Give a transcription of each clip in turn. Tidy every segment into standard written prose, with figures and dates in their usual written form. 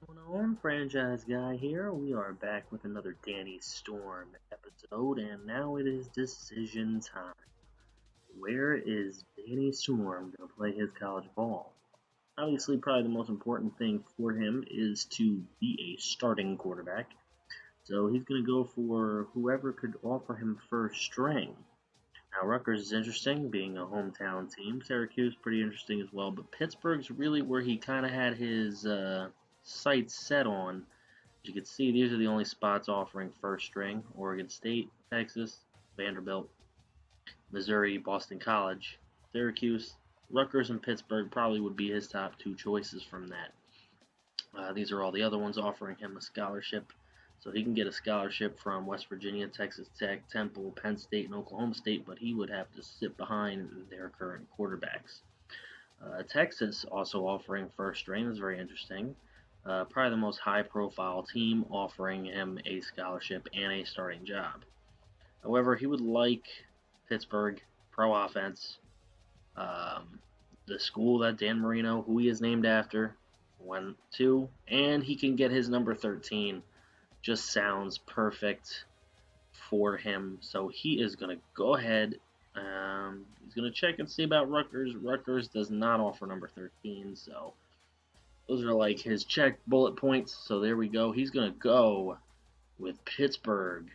Going on, franchise guy here. We are back with another Danny Storm episode, and now it is decision time. Where is Danny Storm going to play his college ball? Obviously, probably the most important thing for him is to be a starting quarterback. So he's going to go for whoever could offer him first string. Now, Rutgers is interesting, being a hometown team. Syracuse, pretty interesting as well. But Pittsburgh's really where he kind of had his sights set on. As you can see, these are the only spots offering first string. Oregon State, Texas, Vanderbilt, Missouri, Boston College, Syracuse, Rutgers, and Pittsburgh probably would be his top two choices from that. These are all the other ones offering him a scholarship. So he can get a scholarship from West Virginia, Texas Tech, Temple, Penn State, and Oklahoma State, but he would have to sit behind their current quarterbacks. Texas also offering first string is very interesting. Probably the most high profile team offering him a scholarship and a starting job. However, he would like Pittsburgh, pro offense, um, the school that Dan Marino, who he is named after, went to, and he can get his number 13. Just sounds perfect for him. So he is going to go ahead. He's going to check and see about Rutgers. Rutgers does not offer number 13, so those are like his check bullet points. So there we go. He's going to go with Pittsburgh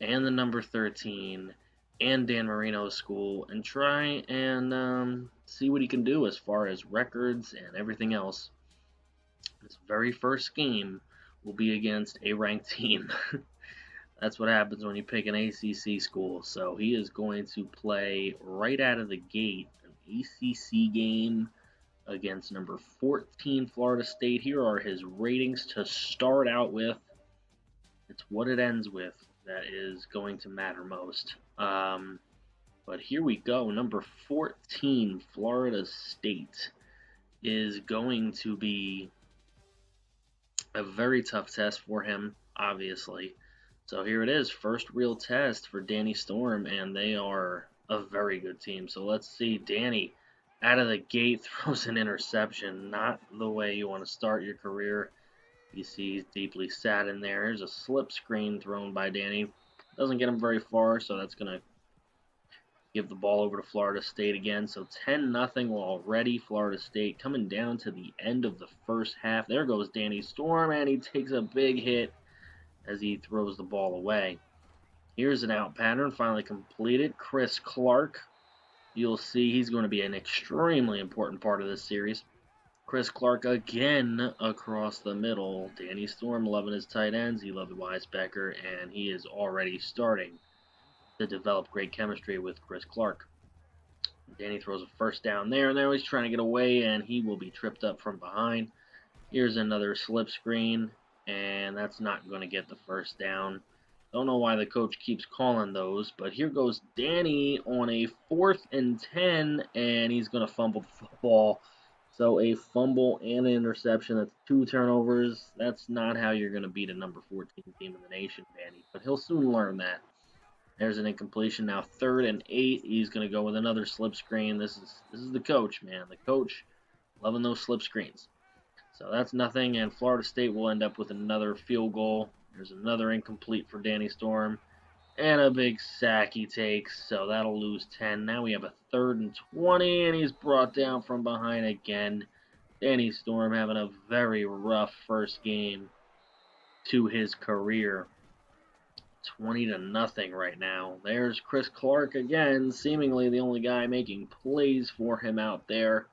and the number 13 and Dan Marino's school and try and see what he can do as far as records and everything else. His very first game will be against a ranked team. That's what happens when you pick an ACC school. So he is going to play right out of the gate an ACC game against number 14 Florida State. Here are his ratings to start out with. It's what it ends with that is going to matter most. But here we go. Number 14 Florida State is going to be a very tough test for him, obviously. So here it is, first real test for Danny Storm, and they are a very good team. So let's see, Danny out of the gate throws an interception, not the way you want to start your career. You see he's deeply sat in there. Here's a slip screen thrown by Danny. Doesn't get him very far, so that's going to give the ball over to Florida State again. So 10-0 already. Florida State coming down to the end of the first half. There goes Danny Storm, and he takes a big hit as he throws the ball away. Here's an out pattern, finally completed. Chris Clark, you'll see he's going to be an extremely important part of this series. Chris Clark again across the middle. Danny Storm loving his tight ends. He loved Weisbecker, and he is already starting to develop great chemistry with Chris Clark. Danny throws a first down there, and there he's trying to get away, and he will be tripped up from behind. Here's another slip screen, and that's not going to get the first down. Don't know why the coach keeps calling those, but here goes Danny on a 4th and 10, and he's going to fumble the football. So a fumble and an interception, that's 2 turnovers. That's not how you're going to beat a number 14 team in the nation, Danny, but he'll soon learn that. There's an incompletion. Now 3rd and 8. He's going to go with another slip screen. This is the coach, man. The coach loving those slip screens. So that's nothing, and Florida State will end up with another field goal. There's another incomplete for Danny Storm, and a big sack he takes, so that'll lose 10. Now we have a 3rd and 20, and he's brought down from behind again. Danny Storm having a very rough first game to his career. 20-0 right now. There's Chris Clark again, seemingly the only guy making plays for him out there.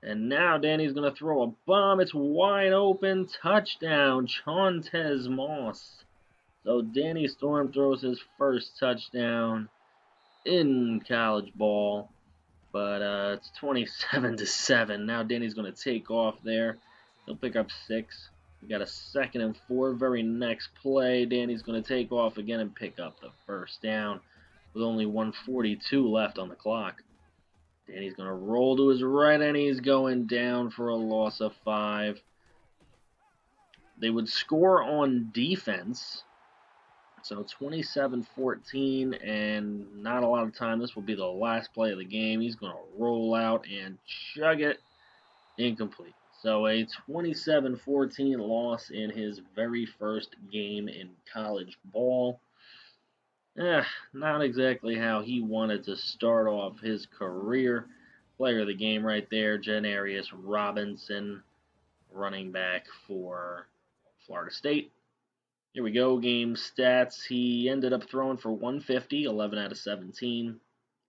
And now Danny's going to throw a bomb. It's wide open. Touchdown, Chontez Moss. So Danny Storm throws his first touchdown in college ball. But it's 27-7. Now Danny's going to take off there. He'll pick up 6. We got a 2nd and 4. Very next play, Danny's going to take off again and pick up the first down with only 1:42 left on the clock. Danny's going to roll to his right, and he's going down for a loss of 5. They would score on defense, so 27-14, and not a lot of time. This will be the last play of the game. He's going to roll out and chug it. Incomplete. So a 27-14 loss in his very first game in college ball. Not exactly how he wanted to start off his career. Player of the game right there, Janarius Robinson, running back for Florida State. Here we go, game stats. He ended up throwing for 150, 11 out of 17,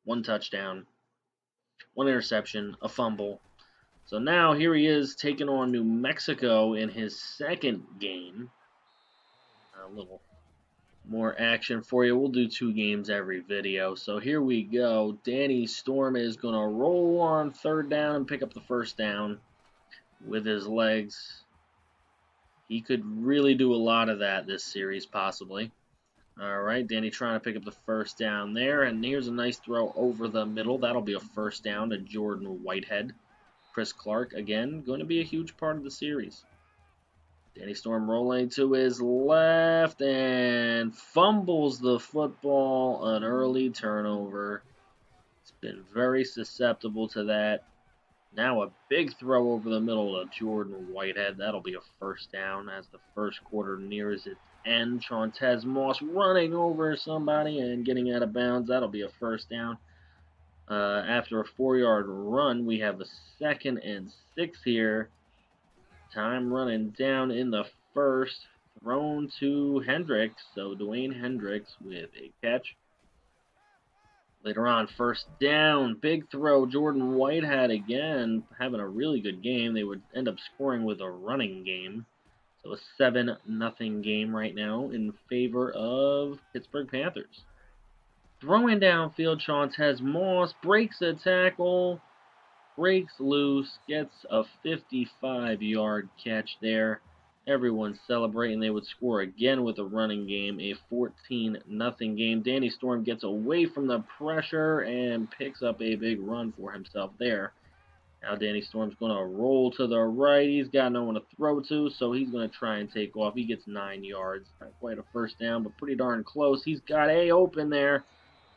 1 touchdown, 1 interception, a fumble. So now here he is taking on New Mexico in his second game. A little more action for you. We'll do 2 games every video. So here we go. Danny Storm is going to roll on 3rd down and pick up the 1st down with his legs. He could really do a lot of that this series, possibly. All right, Danny trying to pick up the 1st down there. And here's a nice throw over the middle. That'll be a 1st down to Jordan Whitehead. Chris Clark, again, going to be a huge part of the series. Danny Storm rolling to his left and fumbles the football, an early turnover. It's been very susceptible to that. Now a big throw over the middle to Jordan Whitehead. That'll be a 1st down as the 1st quarter nears its end. Chontez Moss running over somebody and getting out of bounds. That'll be a 1st down. After a 4-yard run, we have a 2nd and 6 here. Time running down in the 1st. Thrown to Hendricks. So Dwayne Hendricks with a catch. Later on, 1st down. Big throw. Jordan Whitehead again having a really good game. They would end up scoring with a running game. So a 7-0 game right now in favor of Pittsburgh Panthers. Throwing downfield, Chontez Moss breaks a tackle, breaks loose, gets a 55-yard catch there. Everyone's celebrating. They would score again with a running game, a 14-0 game. Danny Storm gets away from the pressure and picks up a big run for himself there. Now Danny Storm's going to roll to the right. He's got no one to throw to, so he's going to try and take off. He gets 9 yards. Not quite a 1st down, but pretty darn close. He's got A open there.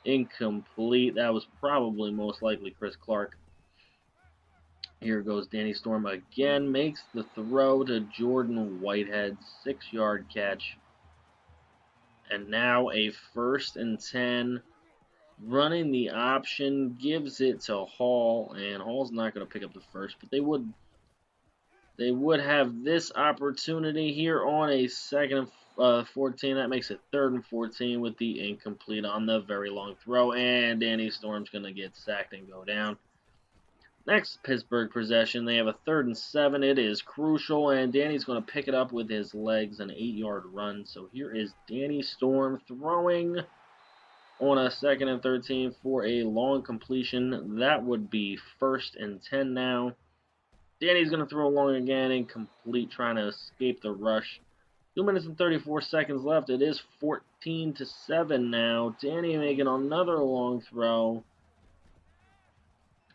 Incomplete. That was probably most likely Chris Clark. Here goes Danny Storm again. Makes the throw to Jordan Whitehead. 6-yard catch. And now a 1st and 10. Running the option. Gives it to Hall. And Hall's not going to pick up the 1st. But they would have this opportunity here on a 2nd and 14. That makes it 3rd and 14 with the incomplete on the very long throw. And Danny Storm's going to get sacked and go down. Next Pittsburgh possession, they have a 3rd and 7. It is crucial, and Danny's going to pick it up with his legs, an 8-yard run. So here is Danny Storm throwing on a 2nd and 13 for a long completion. That would be 1st and 10 now. Danny's going to throw long again, incomplete, trying to escape the rush. 2 minutes and 34 seconds left. It is 14-7 now. Danny making another long throw.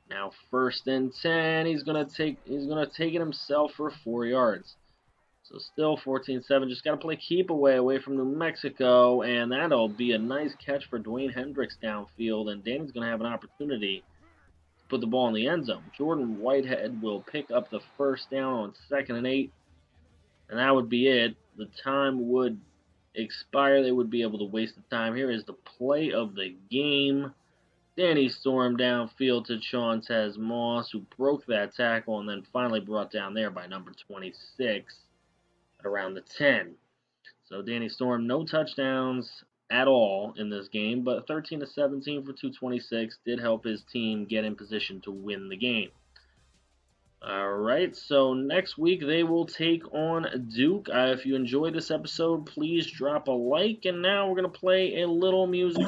Now 1st and 10. He's gonna take it himself for 4 yards. So still 14-7. Just gotta play keep away from New Mexico, and that'll be a nice catch for Dwayne Hendricks downfield. And Danny's gonna have an opportunity to put the ball in the end zone. Jordan Whitehead will pick up the 1st down on 2nd and 8, and that would be it. The time would expire. They would be able to waste the time. Here is the play of the game. Danny Storm downfield to Chontez Moss, who broke that tackle and then finally brought down there by number 26 at around the 10. So Danny Storm, no touchdowns at all in this game, but 13-17 for 226 did help his team get in position to win the game. Alright, so next week they will take on Duke. If you enjoyed this episode, please drop a like. And now we're going to play a little music.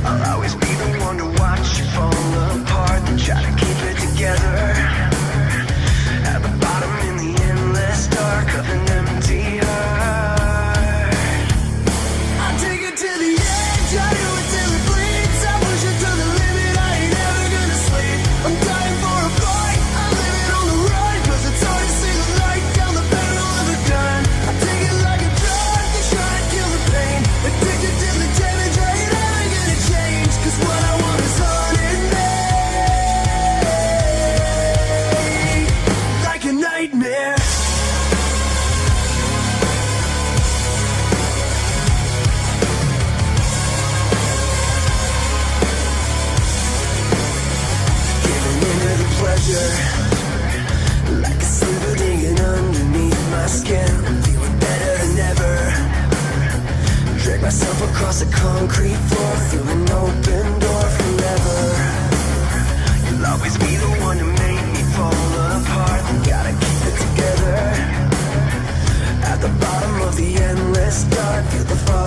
I'll always be the one to watch you fall apart and try to keep it together. myself across the concrete floor, through an open door forever. You'll always be the one to make me fall apart. Gotta keep it together. At the bottom of the endless dark, feel the fall